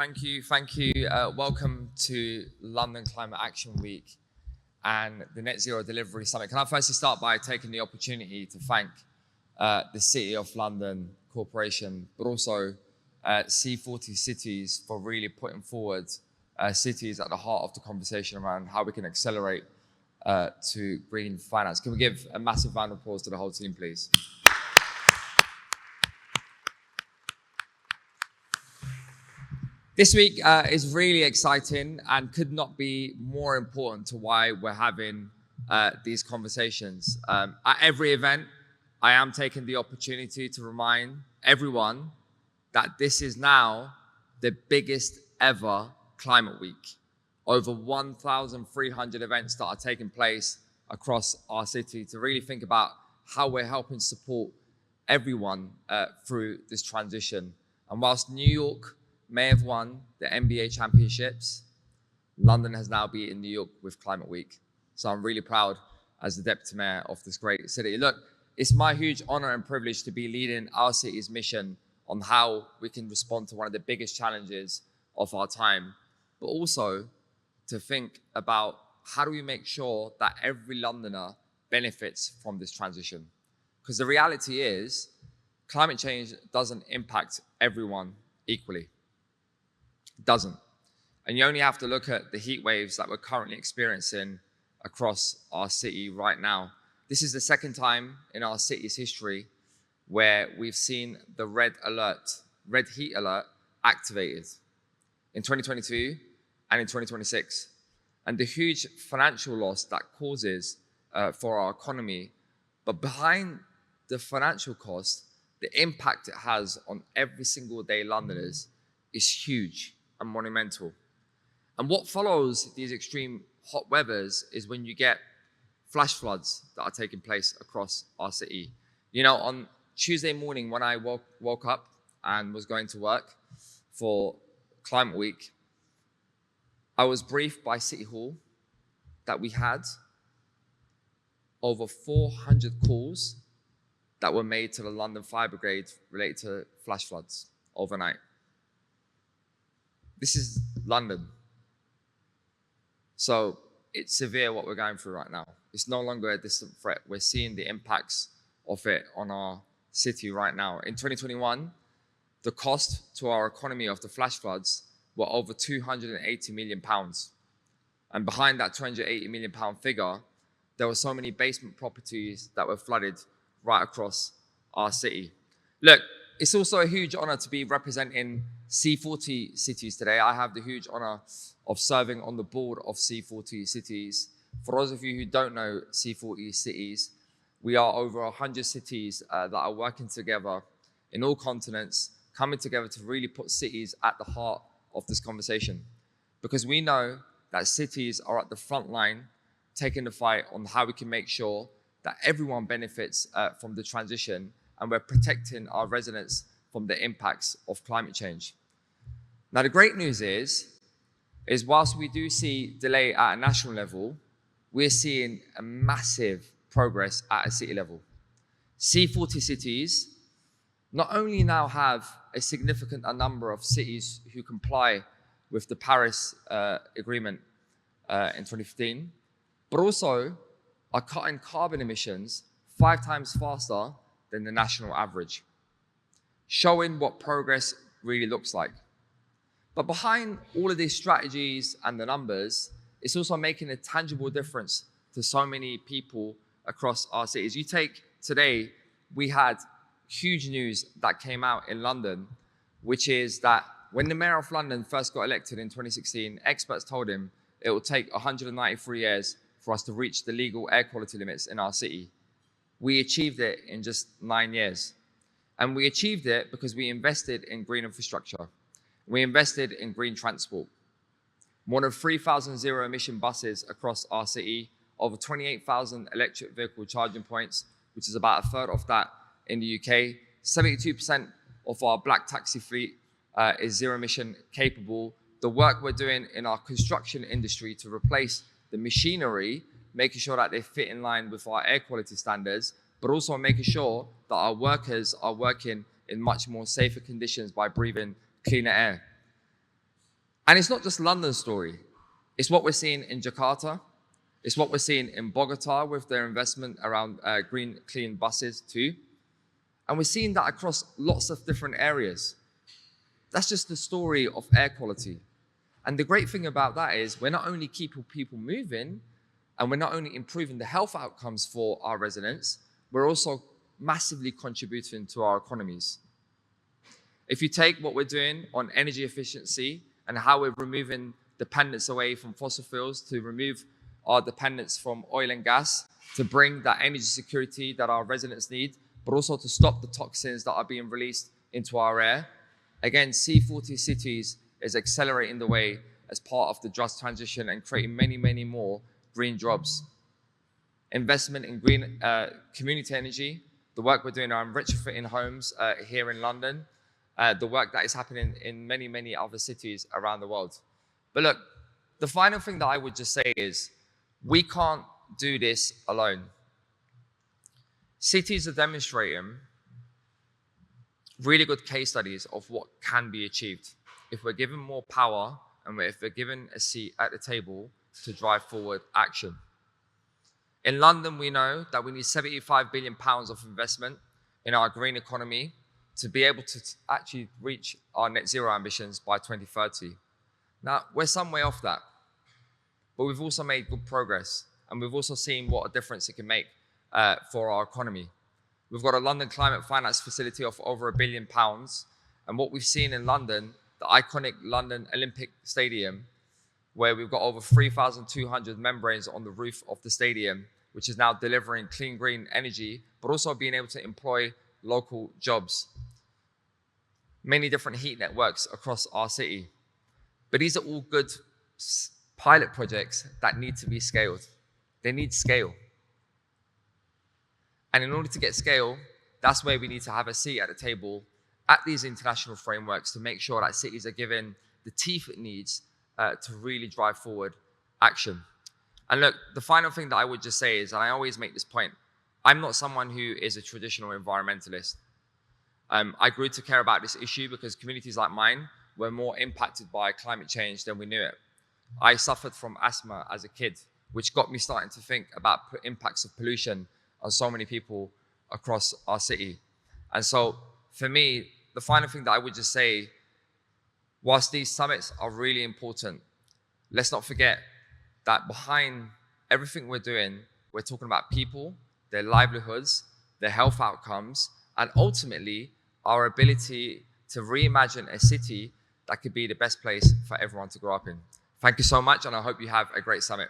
Thank you. Welcome to London Climate Action Week and the Net Zero Delivery Summit. Can I firstly start by taking the opportunity to thank the City of London Corporation, but also C40 Cities for really putting forward cities at the heart of the conversation around how we can accelerate to green finance. Can we give a massive round of applause to the whole team, please? This week is really exciting and could not be more important to why we're having these conversations. At every event, I am taking the opportunity to remind everyone that this is now the biggest ever climate week. Over 1,300 events that are taking place across our city to really think about how we're helping support everyone through this transition. And whilst New York may have won the MBA championships, London has now beaten New York with Climate Week. So I'm really proud as the Deputy Mayor of this great city. Look, it's my huge honor and privilege to be leading our city's mission on how we can respond to one of the biggest challenges of our time, but also to think about how do we make sure that every Londoner benefits from this transition? Because the reality is, climate change doesn't impact everyone equally. It doesn't. And you only have to look at the heat waves that we're currently experiencing across our city right now. This is the second time in our city's history where we've seen the red heat alert activated in 2022 and in 2026. And the huge financial loss that causes for our economy. But behind the financial cost, the impact it has on every single day Londoners is huge and monumental. And what follows these extreme hot weathers is when you get flash floods that are taking place across our city. You know, on Tuesday morning when I woke up and was going to work for Climate Week, I was briefed by City Hall that we had over 400 calls that were made to the London Fire Brigade related to flash floods overnight. This is London. So it's severe what we're going through right now. It's no longer a distant threat. We're seeing the impacts of it on our city right now. In 2021, the cost to our economy of the flash floods were over £280 million. And behind that £280 million figure, there were so many basement properties that were flooded right across our city. Look, it's also a huge honor to be representing C40 Cities today. I have the huge honor of serving on the board of C40 Cities. For those of you who don't know C40 Cities, we are over 100 cities that are working together in all continents, coming together to really put cities at the heart of this conversation. Because we know that cities are at the front line, taking the fight on how we can make sure that everyone benefits from the transition and we're protecting our residents from the impacts of climate change. Now, the great news is whilst we do see delay at a national level, we're seeing a massive progress at a city level. C40 Cities not only now have a significant number of cities who comply with the Paris Agreement in 2015, but also are cutting carbon emissions 5 times faster than the national average, showing what progress really looks like. But behind all of these strategies and the numbers, it's also making a tangible difference to so many people across our cities. You take today, we had huge news that came out in London, which is that when the Mayor of London first got elected in 2016, experts told him it will take 193 years for us to reach the legal air quality limits in our city. We achieved it in just 9 years. And we achieved it because we invested in green infrastructure. We invested in green transport. More than 3,000 zero-emission buses across our city, over 28,000 electric vehicle charging points, which is about a third of that in the UK. 72% of our black taxi fleet is zero-emission capable. The work we're doing in our construction industry to replace the machinery, making sure that they fit in line with our air quality standards, but also making sure that our workers are working in much more safer conditions by breathing cleaner air. And it's not just London's story. It's what we're seeing in Jakarta. It's what we're seeing in Bogota with their investment around green, clean buses too. And we're seeing that across lots of different areas. That's just the story of air quality. And the great thing about that is we're not only keeping people moving, and we're not only improving the health outcomes for our residents, we're also massively contributing to our economies. If you take what we're doing on energy efficiency and how we're removing dependence away from fossil fuels to remove our dependence from oil and gas, to bring that energy security that our residents need, but also to stop the toxins that are being released into our air. Again, C40 Cities is accelerating the way as part of the just transition and creating many, many more green jobs. Investment in green community energy, the work we're doing on retrofitting homes here in London, the work that is happening in many, many other cities around the world. But look, the final thing that I would just say is we can't do this alone. Cities are demonstrating really good case studies of what can be achieved if we're given more power and if we're given a seat at the table to drive forward action. In London, we know that we need £75 billion of investment in our green economy to be able to actually reach our net zero ambitions by 2030. Now, we're some way off that, but we've also made good progress, and we've also seen what a difference it can make for our economy. We've got a London Climate Finance Facility of over £1 billion, and what we've seen in London, the iconic London Olympic Stadium, where we've got over 3,200 membranes on the roof of the stadium, which is now delivering clean green energy, but also being able to employ local jobs. Many different heat networks across our city. But these are all good pilot projects that need to be scaled. They need scale. And in order to get scale, that's where we need to have a seat at the table at these international frameworks to make sure that cities are given the teeth it needs to really drive forward action. And look, the final thing that I would just say is, and I always make this point, I'm not someone who is a traditional environmentalist. I grew to care about this issue because communities like mine were more impacted by climate change than we knew it. I suffered from asthma as a kid, which got me starting to think about impacts of pollution on so many people across our city. And so for me, the final thing that I would just say, whilst these summits are really important, let's not forget that behind everything we're doing, we're talking about people, their livelihoods, their health outcomes, and ultimately our ability to reimagine a city that could be the best place for everyone to grow up in. Thank you so much, and I hope you have a great summit.